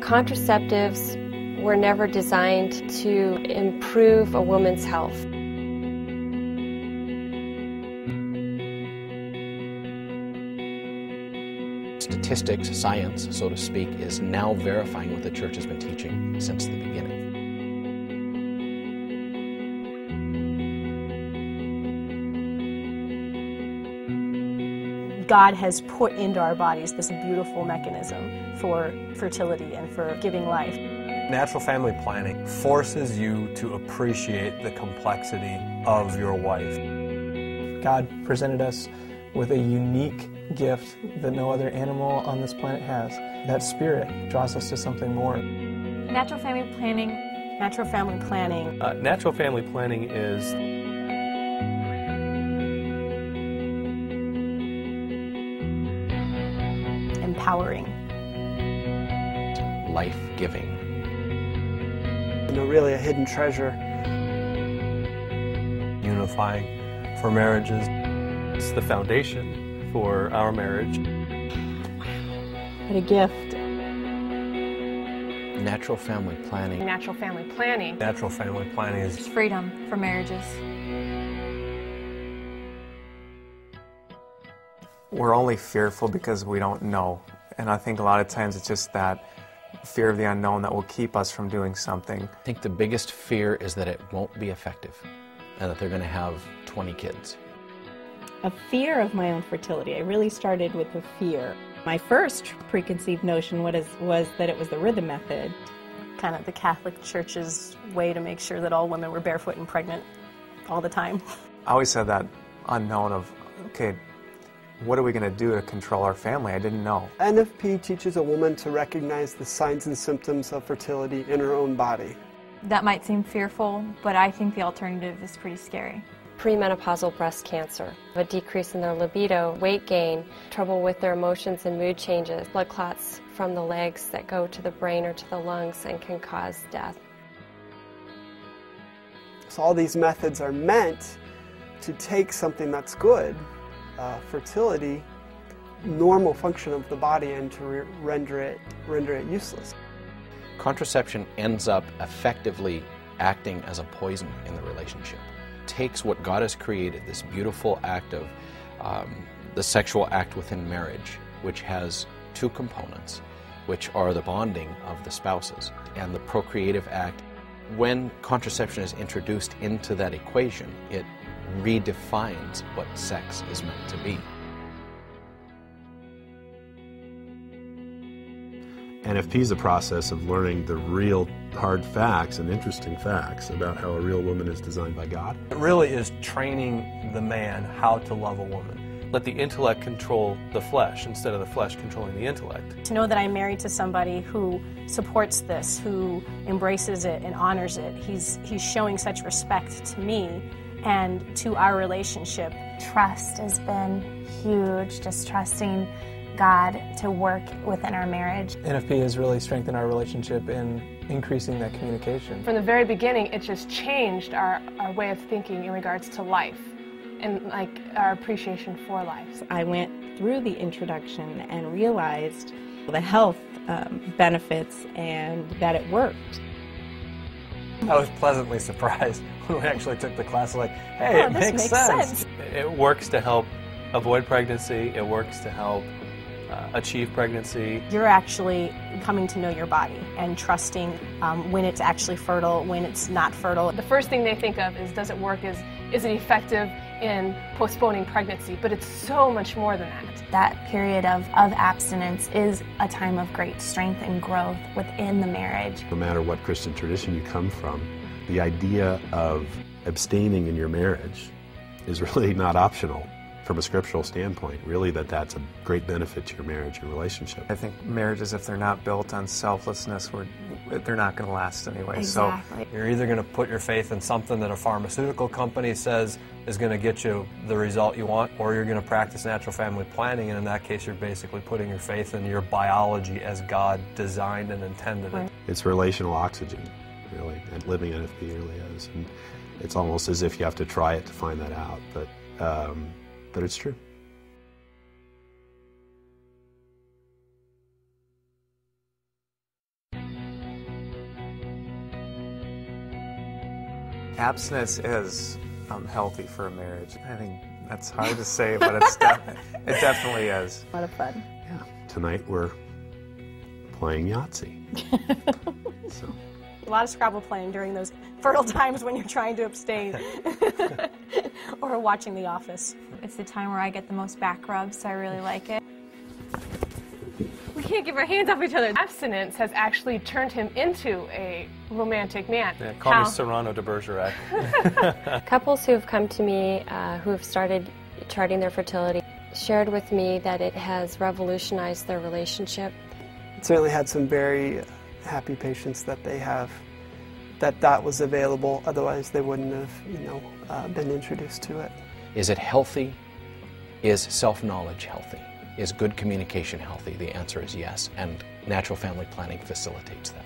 Contraceptives were never designed to improve a woman's health. Statistics, science, so to speak, is now verifying what the Church has been teaching since the beginning. God has put into our bodies this beautiful mechanism for fertility and for giving life. Natural family planning forces you to appreciate the complexity of your wife. God presented us with a unique gift that no other animal on this planet has. That spirit draws us to something more. Natural family planning. Natural family planning. Natural family planning is empowering. Life-giving. Really a hidden treasure. Unifying for marriages. It's the foundation for our marriage. What a gift. Natural family planning. Natural family planning. Natural family planning is freedom for marriages. We're only fearful because we don't know. And I think a lot of times it's just that fear of the unknown that will keep us from doing something. I think the biggest fear is that it won't be effective and that they're going to have 20 kids. A fear of my own fertility. I really started with a fear. My first preconceived notion was that it was the rhythm method. Kind of the Catholic Church's way to make sure that all women were barefoot and pregnant all the time. I always had that unknown of, okay, what are we going to do to control our family? I didn't know. NFP teaches a woman to recognize the signs and symptoms of fertility in her own body. That might seem fearful, but I think the alternative is pretty scary. Premenopausal breast cancer, a decrease in their libido, weight gain, trouble with their emotions and mood changes, blood clots from the legs that go to the brain or to the lungs and can cause death. So all these methods are meant to take something that's good, fertility, normal function of the body, and to render it useless. Contraception ends up effectively acting as a poison in the relationship. Takes what God has created, this beautiful act of the sexual act within marriage, which has two components, which are the bonding of the spouses and the procreative act. When contraception is introduced into that equation, it redefines what sex is meant to be. NFP is a process of learning the real hard facts and interesting facts about how a real woman is designed by God. It really is training the man how to love a woman. Let the intellect control the flesh instead of the flesh controlling the intellect. To know that I'm married to somebody who supports this, who embraces it and honors it, he's showing such respect to me and to our relationship. Trust has been huge, just trusting God to work within our marriage. NFP has really strengthened our relationship in increasing that communication. From the very beginning, it just changed our way of thinking in regards to life and like our appreciation for life. I went through the introduction and realized the health benefits and that it worked. I was pleasantly surprised when we actually took the class, like, hey, it makes sense. It works to help avoid pregnancy. It works to help achieve pregnancy. You're actually coming to know your body and trusting when it's actually fertile, when it's not fertile. The first thing they think of is, does it work? Is it effective in postponing pregnancy? But it's so much more than that. That period of abstinence is a time of great strength and growth within the marriage. No matter what Christian tradition you come from, the idea of abstaining in your marriage is really not optional from a scriptural standpoint. Really, that's a great benefit to your marriage and relationship. I think marriages, if they're not built on selflessness, they're not going to last anyway. Exactly. So you're either going to put your faith in something that a pharmaceutical company says is going to get you the result you want, or you're going to practice natural family planning, and in that case you're basically putting your faith in your biology as God designed and intended it. It's relational oxygen, really, and living NFP really is. And it's almost as if you have to try it to find that out, but it's true. abstinence is healthy for a marriage. I think that's hard to say, but it definitely is. A lot of fun. Yeah. Tonight we're playing Yahtzee. So. A lot of Scrabble playing during those fertile times when you're trying to abstain. Or watching The Office. It's the time where I get the most back rubs, so I really like it. We can't give our hands off each other. Abstinence has actually turned him into a romantic man. Yeah, call me Serrano de Bergerac. Couples who have come to me who have started charting their fertility shared with me that it has revolutionized their relationship. It certainly had some very happy patients that they have, that was available, otherwise they wouldn't have been introduced to it. Is it healthy? Is self-knowledge healthy? Is good communication healthy? The answer is yes, and natural family planning facilitates that.